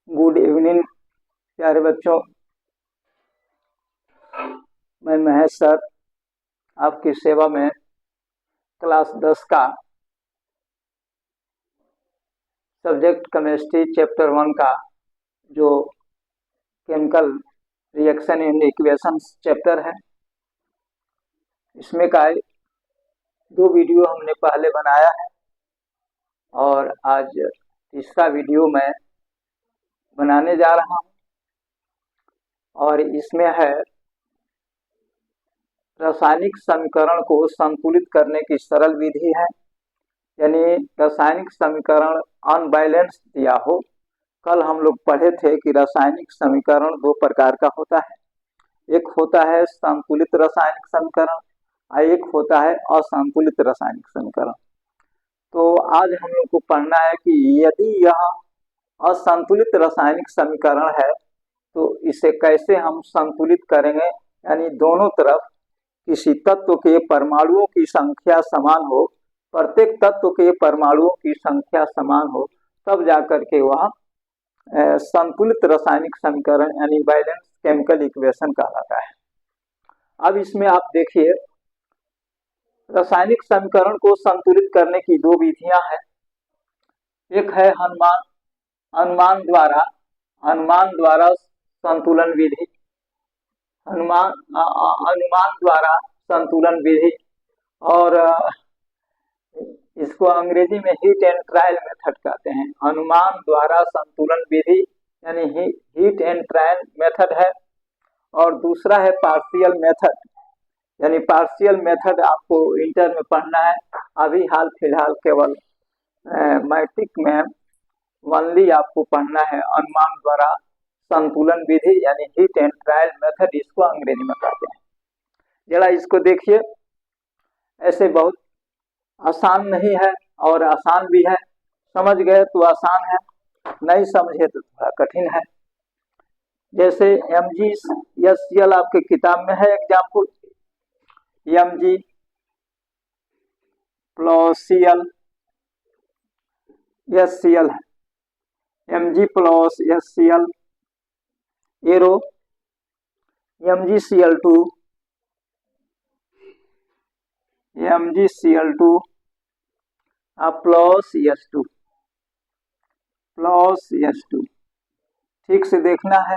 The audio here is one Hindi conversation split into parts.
गुड इवनिंग प्यारे बच्चों। मैं महेश सर आपकी सेवा में क्लास 10 का सब्जेक्ट केमिस्ट्री चैप्टर 1 का जो chemical reaction and equations chapter है, इसमें का 2 वीडियो हमने पहले बनाया है और आज तीसरा वीडियो मैं बनाने जा रहा हूं और इसमें है रासायनिक समीकरण को संतुलित करने की सरल विधि है। यानी रासायनिक समीकरण अनबैलेंस दिया हो। कल हम लोग पढ़े थे कि रासायनिक समीकरण 2 प्रकार का होता है, एक होता है संतुलित रासायनिक समीकरण और एक होता है असंतुलित रासायनिक समीकरण। तो आज हम लोग को पढ़ना है कि यदि यह असंतुलित रासायनिक समीकरण है तो इसे कैसे हम संतुलित करेंगे। यानी दोनों तरफ किसी तत्व के परमाणुओं की संख्या समान हो, प्रत्येक तत्व के परमाणुओं की संख्या समान हो, तब जाकर के वह संतुलित रासायनिक समीकरण यानी बैलेंस केमिकल इक्वेशन कहलाता है। अब इसमें आप देखिए, रासायनिक समीकरण को संतुलित करने की 2 विधियां हैं। एक है अनुमान द्वारा संतुलन विधि, अनुमान द्वारा संतुलन विधि, और इसको अंग्रेजी में हीट एंड ट्रायल मेथड कहते हैं। अनुमान द्वारा संतुलन विधि यानी हीट एंड ट्रायल मेथड है। और दूसरा है पार्शियल मेथड, यानी पार्शियल मेथड आपको इंटर में पढ़ना है। अभी हाल फिलहाल केवल मैट्रिक में ओनली आपको पढ़ना है अनुमान द्वारा संतुलन विधि यानी हीट एंड ट्रायल मेथड, इसको अंग्रेजी में कहते हैं। जरा इसको देखिए, ऐसे बहुत आसान नहीं है और आसान भी है। समझ गए तो आसान है, नहीं समझे तो थोड़ा कठिन है। जैसे MgSCl आपके किताब में है example, Mg plus Cl SCl है, Mg plus SCl arrow MgCl2 plus S2 ठीक से देखना है।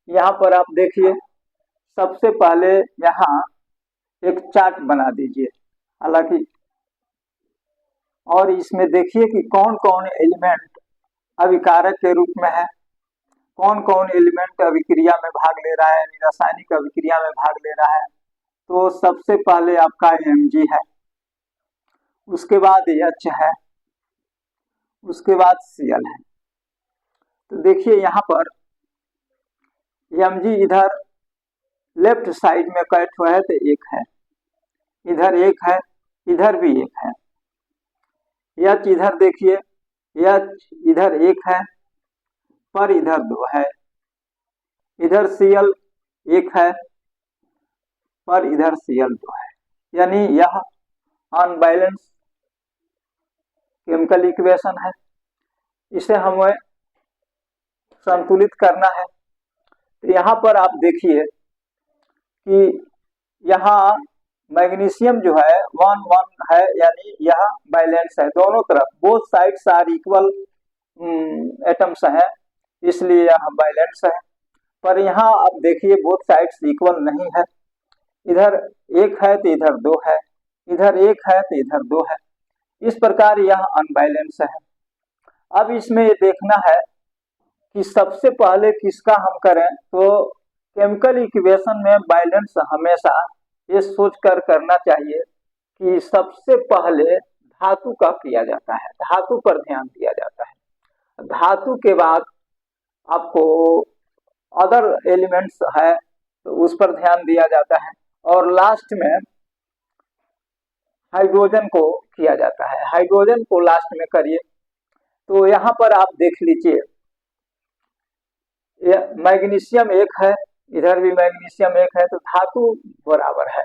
यहाँ पर आप देखिए, सबसे पहले यहाँ एक चार्ट बना दीजिए। हालांकि और इसमें देखिए कि कौन कौन एलिमेंट अभिकारक के रूप में है, कौन कौन एलिमेंट अभिक्रिया में भाग ले रहा है, रासायनिक अभिक्रिया में भाग ले रहा है। तो सबसे पहले आपका Mg है, उसके बाद H है, उसके बाद Cl है। तो देखिए यहाँ पर Mg इधर लेफ्ट साइड में कट हुआ है तो एक है, इधर एक है, इधर भी एक है। H इधर देखिए, H इधर एक है पर इधर 2 है, इधर Cl एक है पर इधर Cl 2 है। यानी यह अनबैलेंस केमिकल इक्वेशन है, इसे हमें संतुलित करना है। तो यहाँ पर आप देखिए कि यहाँ मैग्नीशियम जो है 1 है, यानी यह बैलेंस है, दोनों तरफ both sides are equal atoms हैं, इसलिए यह बैलेंस है। पर यहाँ आप देखिए बोथ साइड्स इक्वल नहीं है, इधर एक है तो इधर 2 है, इधर एक है तो इधर 2 है। इस प्रकार यह अनबैलेंस है। अब इसमें ये देखना है कि सबसे पहले किसका हम करें। तो केमिकल इक्वेशन में बैलेंस हमेशा ये सोचकर करना चाहिए कि सबसे पहले धातु का किया जाता है, धातु पर ध्यान दिया जाता है। धातु के बाद आपको अदर एलिमेंट्स है तो उस पर ध्यान दिया जाता है, और लास्ट में हाइड्रोजन को किया जाता है। हाइड्रोजन को लास्ट में करिए। तो यहाँ पर आप देख लीजिए, मैग्नीशियम एक है, इधर भी मैग्नीशियम एक है, तो धातु बराबर है,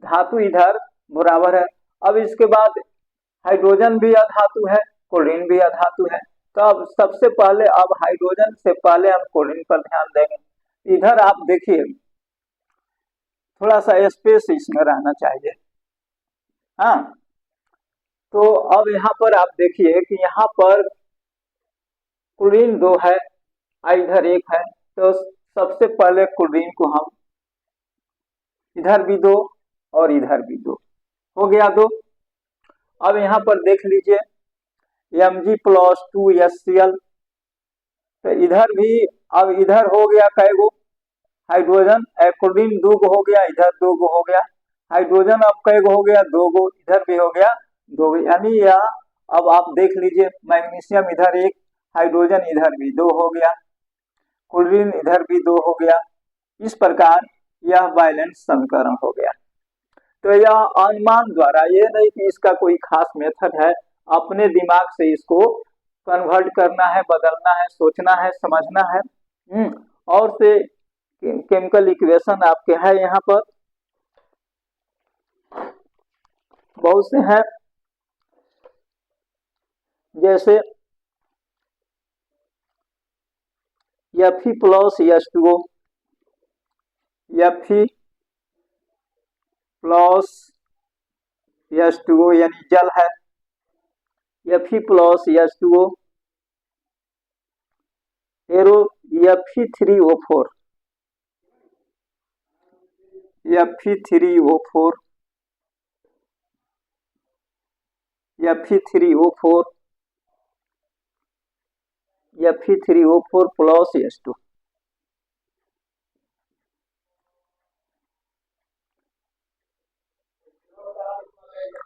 धातु इधर बराबर है। अब इसके बाद हाइड्रोजन भी अधातु है, क्लोरीन भी अधातु है, तो अब सबसे पहले अब हाइड्रोजन से पहले हम क्लोरीन पर ध्यान देंगे। इधर आप देखिए थोड़ा सा स्पेस इसमें रहना चाहिए। हाँ, तो अब यहाँ पर आप देखिए कि यहाँ पर क्लोरीन 2 है, इधर 1 है, तो सबसे पहले क्लोरीन को हम इधर भी 2 और इधर भी 2, हो गया 2। अब यहाँ पर देख लीजिए Mg+2HCl, तो इधर भी अब इधर हो गया कैगो हाइड्रोजन, क्लोरीन 2 गो हो गया, इधर 2 गो हो गया हाइड्रोजन, अब कैगो हो गया 2 गो, इधर भी हो गया 2 गो, यानी यह अब आप देख लीजिए मैग्नीशियम इधर 1, हाइड्रोजन इधर भी 2 हो गया, क्लोरीन इधर भी 2 हो गया। इस प्रकार यह बैलेंस समीकरण हो गया। तो यह अनुमान द्वारा, ये नहीं कि इसका कोई खास मेथड है, अपने दिमाग से इसको कन्वर्ट करना है, बदलना है, सोचना है, समझना है। और से केमिकल इक्वेशन आपके है यहाँ पर बहुत से हैं, जैसे Fe+H2O, Fe+H2O यानी जल है, Fe+H2O arrow Fe3O4, Fe3O4 Fe3O4 Fe3O4 + H2।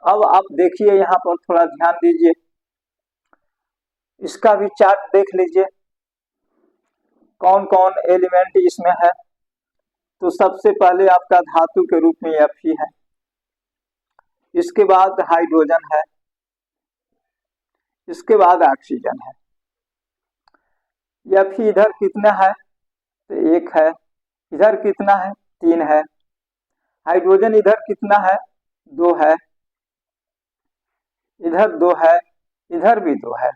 अब आप देखिए यहाँ पर थोड़ा ध्यान दीजिए, इसका भी चार्ट देख लीजिए कौन कौन एलिमेंट इसमें है। तो सबसे पहले आपका धातु के रूप में Fe है, इसके बाद हाइड्रोजन है, इसके बाद ऑक्सीजन है। Fe इधर कितना है तो 1 है, इधर कितना है 3 है, हाइड्रोजन इधर कितना है 2 है, इधर 2 है, इधर भी 2 है,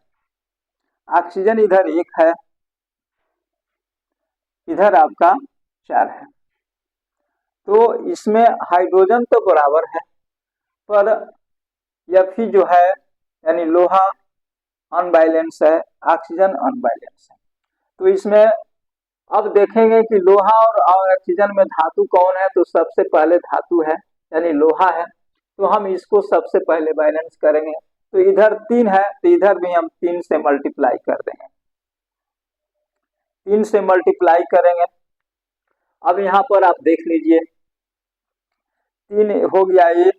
ऑक्सीजन इधर 1 है, इधर आपका 4 है। तो इसमें हाइड्रोजन तो बराबर है, पर Fe जो है यानी लोहा अनबैलेंस है, ऑक्सीजन अनबैलेंस है। तो इसमें अब देखेंगे कि लोहा और ऑक्सीजन में धातु कौन है, तो सबसे पहले धातु है यानी लोहा है, तो हम इसको सबसे पहले बैलेंस करेंगे। तो इधर 3 है, तो इधर भी हम 3 से मल्टीप्लाई कर देंगे, 3 से मल्टीप्लाई करेंगे। अब यहाँ पर आप देख लीजिए 3 हो गया ये।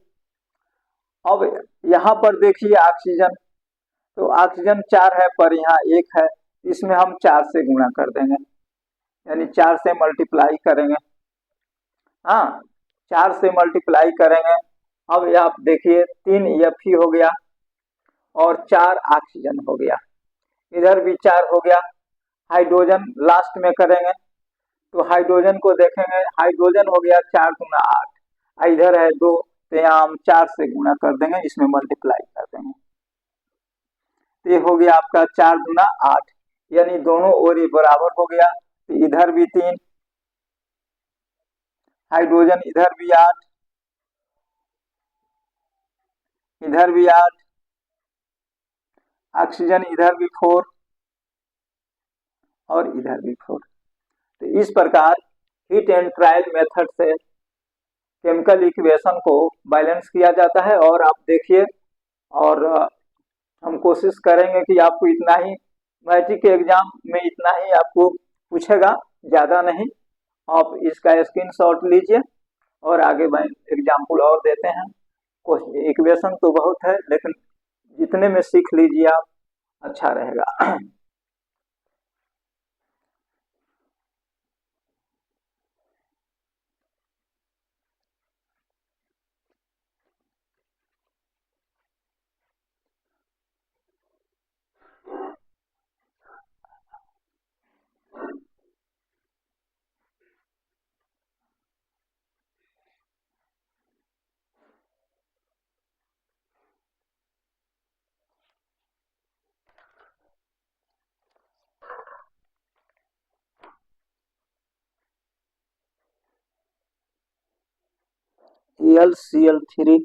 अब यहाँ पर देखिए ऑक्सीजन, तो ऑक्सीजन 4 है पर यहाँ 1 है, इसमें हम 4 से गुणा कर देंगे यानी 4 से मल्टीप्लाई करेंगे। हाँ, 4 से मल्टीप्लाई करेंगे। अब आप देखिए 3 Fe हो गया और 4 ऑक्सीजन हो गया, इधर भी 4 हो गया। हाइड्रोजन लास्ट में करेंगे, तो हाइड्रोजन को देखेंगे, हाइड्रोजन हो गया 4 गुना 8, इधर है 2, तो यहाँ हम 4 से गुणा कर देंगे, इसमें मल्टीप्लाई कर देंगे, तो ये हो गया आपका 4 गुना 8, यानी दोनों ओर बराबर हो गया। तो इधर भी 3, हाइड्रोजन इधर भी 8, इधर भी 8, ऑक्सीजन इधर भी 4 और इधर भी 4। तो इस प्रकार हीट एंड ट्रायल मेथड से केमिकल इक्वेशन को बैलेंस किया जाता है। और आप देखिए, और हम कोशिश करेंगे कि आपको इतना ही, मैट्रिक के एग्जाम में इतना ही आपको पूछेगा, ज़्यादा नहीं। आप इसका स्क्रीनशॉट लीजिए और आगे मैं एग्जाम्पल और देते हैं। इक्वेशन तो बहुत है, लेकिन जितने में सीख लीजिए आप, अच्छा रहेगा। AlCl3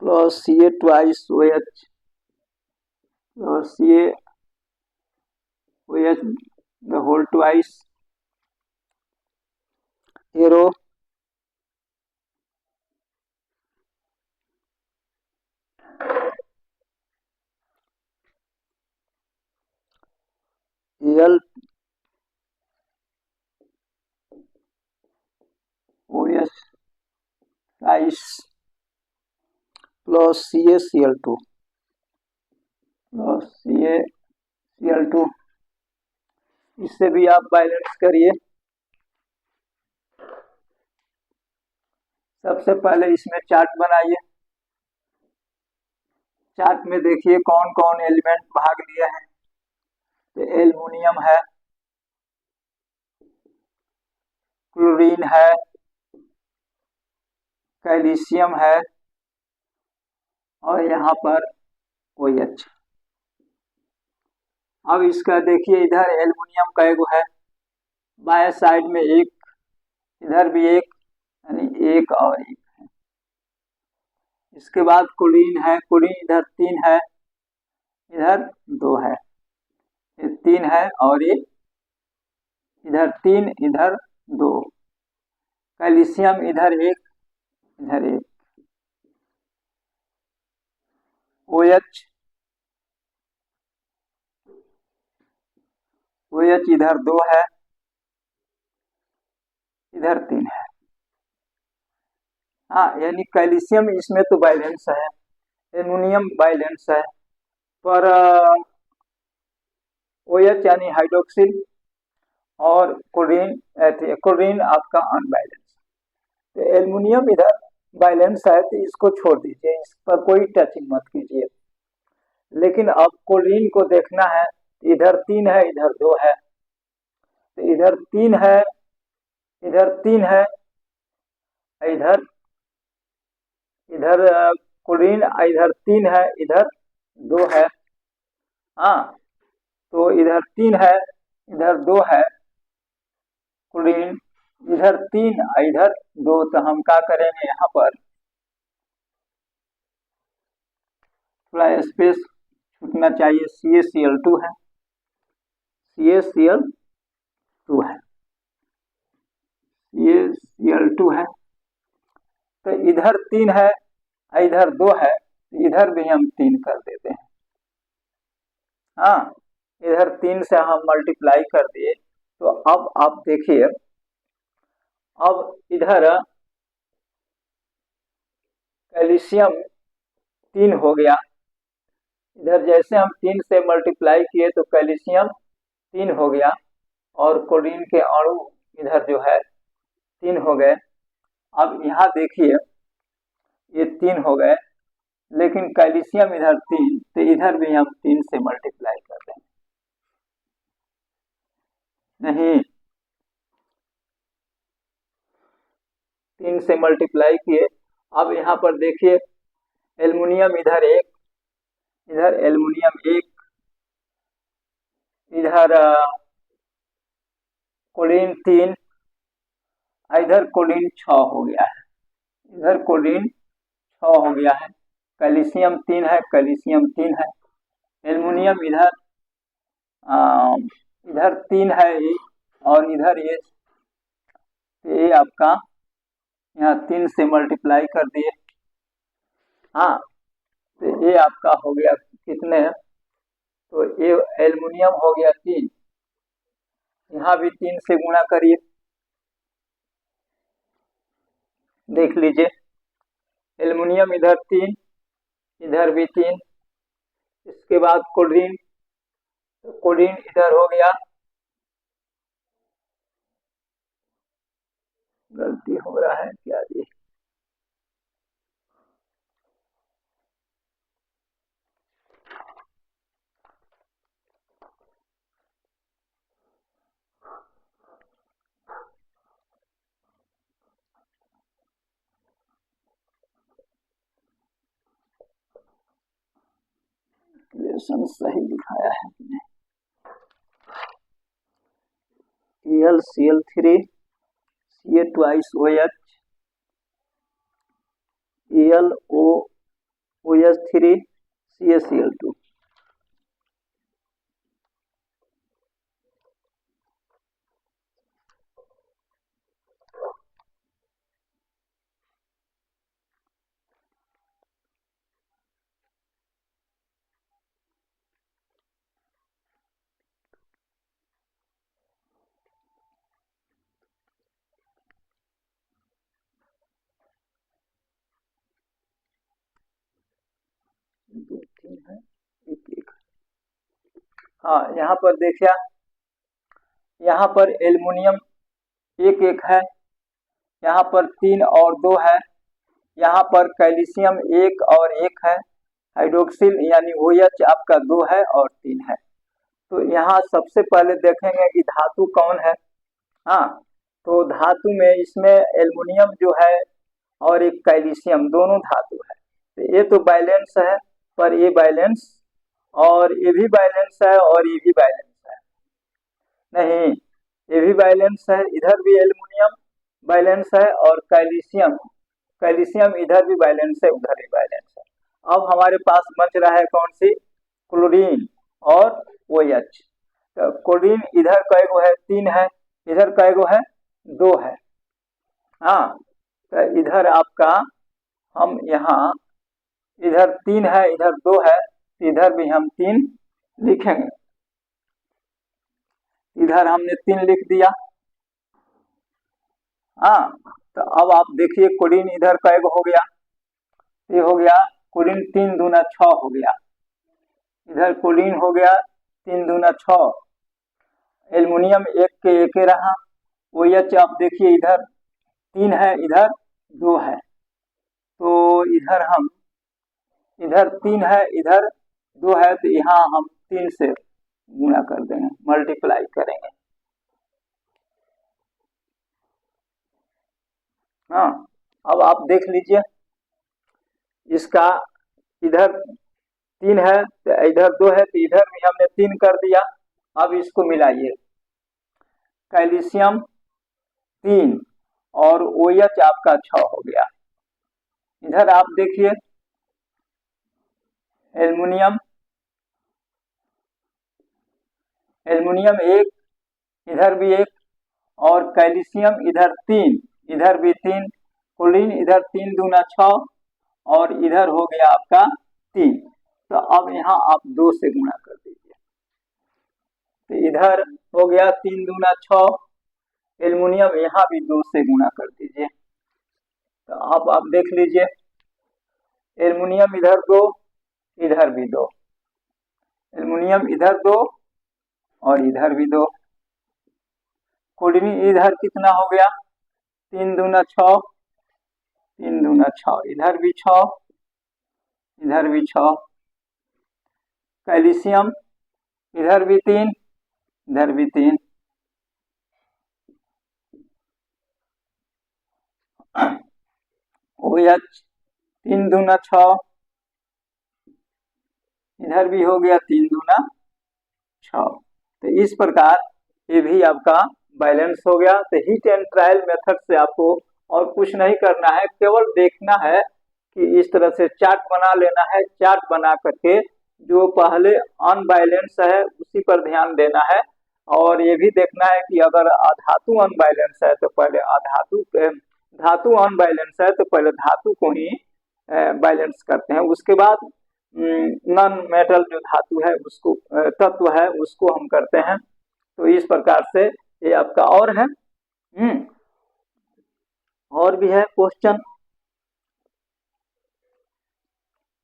plus Ca twice OH plus CaOH the whole twice arrow Al OH twice plus CaCl2 plus CaCl2 इससे भी आप बैलेंस करिए। सबसे पहले इसमें चार्ट बनाइए। चार्ट में देखिए कौन कौन एलिमेंट भाग लिया है। तो एल्युमिनियम है, क्लोरीन है, कैल्शियम है और यहाँ पर OH। अब इसका देखिए इधर एल्युमिनियम का एगो है, बाएं साइड में एक, इधर भी एक, यानी एक और एक है। इसके बाद क्लोरीन है, क्लोरीन इधर 3 है, इधर 2 है, ये 3 है और ये इधर 3 इधर 2। कैल्शियम इधर 1 इधर 1। OH इधर 2 है, इधर 3 है। हाँ, यानी कैल्शियम इसमें तो बैलेंस है, एल्युमिनियम बैलेंस है, पर OH यानी हाइड्रोक्सिल और क्लोरीन आपका अनबैलेंस। तो एल्युमिनियम इधर बैलेंस है तो इसको छोड़ दीजिए, इस पर कोई टचिंग मत कीजिए। लेकिन अब क्लोरीन को देखना है, इधर 3 है इधर 2 है, तो इधर 3 है इधर 3 है, इधर इधर क्लोरीन इधर 3 है इधर 2 है। हाँ, तो इधर 3 है इधर 2 है क्लोरीन, इधर 3 इधर 2। तो हम क्या करेंगे, यहाँ पर थोड़ा स्पेस छूटना चाहिए। CaCl2 है, CaCl2 है, CaCl2 है। तो इधर 3 है इधर 2 है, इधर भी हम 3 कर देते हैं। हाँ, इधर 3 से हम मल्टीप्लाई कर दिए। तो अब आप देखिए, अब इधर कैल्शियम 3 हो गया, इधर जैसे हम 3 से मल्टीप्लाई किए तो कैल्शियम 3 हो गया और क्लोरीन के अणु इधर जो है 3 हो गए। अब यहाँ देखिए ये 3 हो गए, लेकिन कैल्शियम इधर 3, तो इधर भी हम 3 से मल्टीप्लाई कर देंगे। नहीं, 3 से मल्टीप्लाई किए। अब यहाँ पर देखिए एल्युमिनियम इधर 1, इधर एल्युमिनियम 1, इधर क्लोरीन 3, इधर क्लोरीन 6 हो गया है, इधर क्लोरीन 6 हो गया है। कैल्शियम 3 है, कैल्शियम 3 है, एल्युमिनियम इधर इधर 3 है ये और इधर ये आपका यहाँ 3 से मल्टीप्लाई कर दिए। हाँ, तो ये आपका हो गया कितने, तो ये एल्युमिनियम हो गया 3, यहाँ भी 3 से गुणा करिए, देख लीजिए एल्युमिनियम इधर 3 इधर भी 3। इसके बाद क्लोरीन, तो क्लोरीन इधर हो गया, गलती हो रहा है क्या जी, सही दिखाया है कि नहीं। Cl Ca twice OH, AlOH3 CaCl2। दो तीन है, एक। हाँ, यहाँ पर देखिए, यहाँ पर एल्युमिनियम एक है, यहाँ पर 3 और 2 है, यहाँ पर कैल्शियम 1 और 1 है, हाइड्रोक्सिल यानी OH आपका 2 है और 3 है। तो यहाँ सबसे पहले देखेंगे कि धातु कौन है। हाँ, तो धातु में इसमें एल्युमिनियम जो है और एक कैल्शियम दोनों धातु है। तो ये तो बैलेंस है, पर ये बैलेंस और ये भी बैलेंस है और ये भी बैलेंस है। नहीं, ये भी बैलेंस है, इधर भी एल्युमिनियम बैलेंस है और कैल्शियम इधर भी बैलेंस है, उधर भी बैलेंस है। अब हमारे पास बच रहा है कौन सी, क्लोरीन और OH। तो क्लोरीन इधर कैगो है, 3 है, इधर कैगो है, 2 है। हाँ, तो इधर आपका हम यहाँ इधर 3 है, इधर 2 है, इधर भी हम 3 लिखेंगे। इधर हमने 3 लिख दिया। हाँ, तो अब आप देखिए क्लोरीन इधर कैगो हो गया, ये हो गया क्लोरीन 3 दूना 6 हो गया, इधर क्लोरीन हो गया 3 दूना 6, एल्युमिनियम 1 के 1 रहा, OH आप देखिए इधर 3 है, इधर 2 है, तो इधर 3 है, इधर 2 है, तो यहाँ हम 3 से गुणा कर देंगे, मल्टीप्लाई करेंगे। हाँ, अब आप देख लीजिए, इसका इधर 3 है तो इधर 2 है, तो इधर भी हमने 3 कर दिया। अब इसको मिलाइए, कैल्शियम 3 और OH आपका 6 हो गया। इधर आप देखिए एल्युमिनियम 1, इधर भी 1 और कैल्शियम इधर 3, इधर भी 3, क्लोरीन इधर 3 दूना 6 और इधर हो गया आपका 3। तो अब यहाँ आप 2 से गुणा कर दीजिए, तो इधर हो गया 3 दूना 6, एल्युमिनियम यहाँ भी 2 से गुणा कर दीजिए। तो अब आप देख लीजिए, एल्युमिनियम इधर 2, इधर भी 2, एल्युमिनियम इधर 2 और इधर भी 2, क्लोरीन इधर कितना हो गया, 3 दूना 6, 3 दूना 6, इधर भी 6, इधर भी 6, कैल्शियम इधर भी 3, इधर भी 3, OH 3 दूना 6, इधर भी हो गया 3 दूना 6। तो इस प्रकार ये भी आपका बैलेंस हो गया। तो हिट एंड ट्रायल मेथड से आपको और कुछ नहीं करना है, केवल देखना है कि इस तरह से चार्ट बना लेना है। चार्ट बना करके जो पहले अनबैलेंस है उसी पर ध्यान देना है, और ये भी देखना है कि अगर धातु अनबैलेंस है तो पहले धातु अनबैलेंस है तो पहले धातु को ही बैलेंस करते हैं, उसके बाद नॉन मेटल जो धातु है उसको तत्व है उसको हम करते हैं। तो इस प्रकार से ये आपका और है। और भी है question,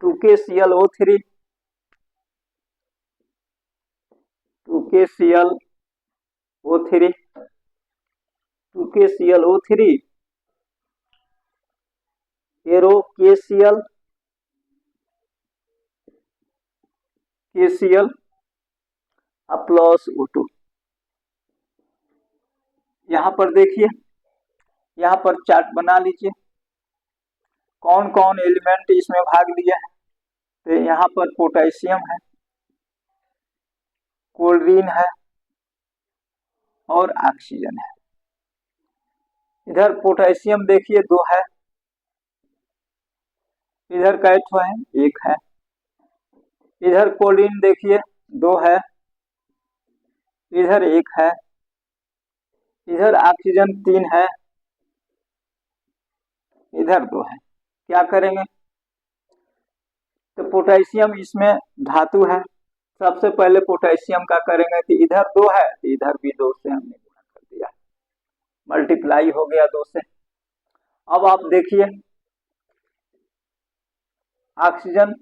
2KClO3 arrow KCl plus O2। यहाँ पर देखिए, यहाँ पर चार्ट बना लीजिए कौन कौन एलिमेंट इसमें भाग लिया है। तो यहाँ पर पोटेशियम है, क्लोरीन है, और ऑक्सीजन है। इधर पोटेशियम देखिए 2 है, इधर कै ठो है, 1 है। इधर क्लोरीन देखिए 2 है, इधर 1 है। इधर ऑक्सीजन 3 है, इधर 2 है। क्या करेंगे? तो पोटेशियम इसमें धातु है, सबसे पहले पोटेशियम का करेंगे कि इधर 2 है तो इधर भी 2 से हमने गुणा कर दिया, मल्टीप्लाई हो गया 2 से। अब आप देखिए ऑक्सीजन,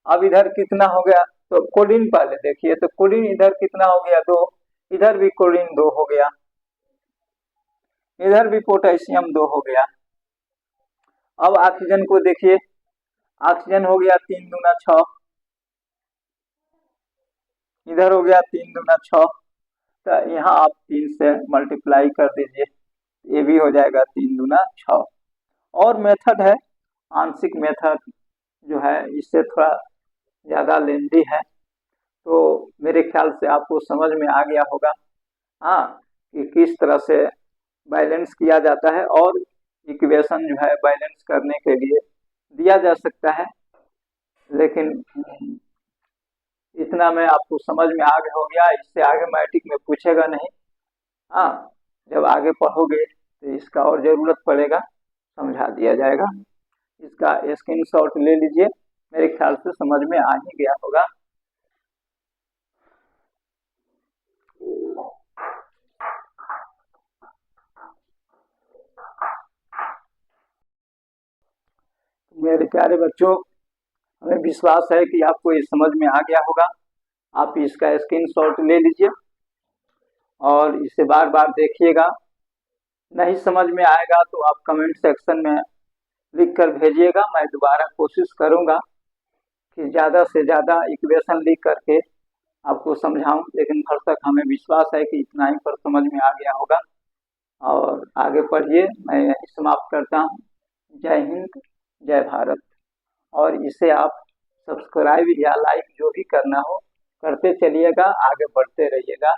अब इधर कितना हो गया, तो क्लोरीन पहले देखिए, तो क्लोरीन इधर कितना हो गया 2, इधर भी क्लोरीन 2 हो गया, इधर भी पोटेशियम 2 हो गया। अब ऑक्सीजन को देखिए, ऑक्सीजन हो गया 3 दूना 6, इधर हो गया 3 दूना 6, तो यहाँ आप 3 से मल्टीप्लाई कर दीजिए, ये भी हो जाएगा 3 दूना 6। और मेथड है आंशिक मेथड, जो है इससे थोड़ा ज़्यादा लेंदी है, तो मेरे ख्याल से आपको समझ में आ गया होगा हाँ, कि किस तरह से बैलेंस किया जाता है और इक्वेशन जो है बैलेंस करने के लिए दिया जा सकता है। लेकिन इतना मैं आपको समझ में आगे हो गया, इससे आगे मैट्रिक में पूछेगा नहीं। हाँ, जब आगे पढ़ोगे तो इसका और ज़रूरत पड़ेगा, समझा दिया जाएगा। इसका स्क्रीनशॉट ले लीजिए, मेरे ख्याल से समझ में आ ही गया होगा। मेरे प्यारे बच्चों, हमें विश्वास है कि आपको ये समझ में आ गया होगा। आप इसका स्क्रीनशॉट ले लीजिए और इसे बार बार देखिएगा। नहीं समझ में आएगा तो आप कमेंट सेक्शन में लिख कर भेजिएगा, मैं दोबारा कोशिश करूंगा कि ज़्यादा से ज़्यादा इक्वेशन लिख करके आपको समझाऊं, लेकिन भर तक हमें विश्वास है कि इतना ही पर समझ में आ गया होगा। और आगे पढ़िए, मैं यही समाप्त करता हूँ। जय हिंद, जय भारत। और इसे आप सब्सक्राइब या लाइक जो भी करना हो करते चलिएगा, आगे बढ़ते रहिएगा।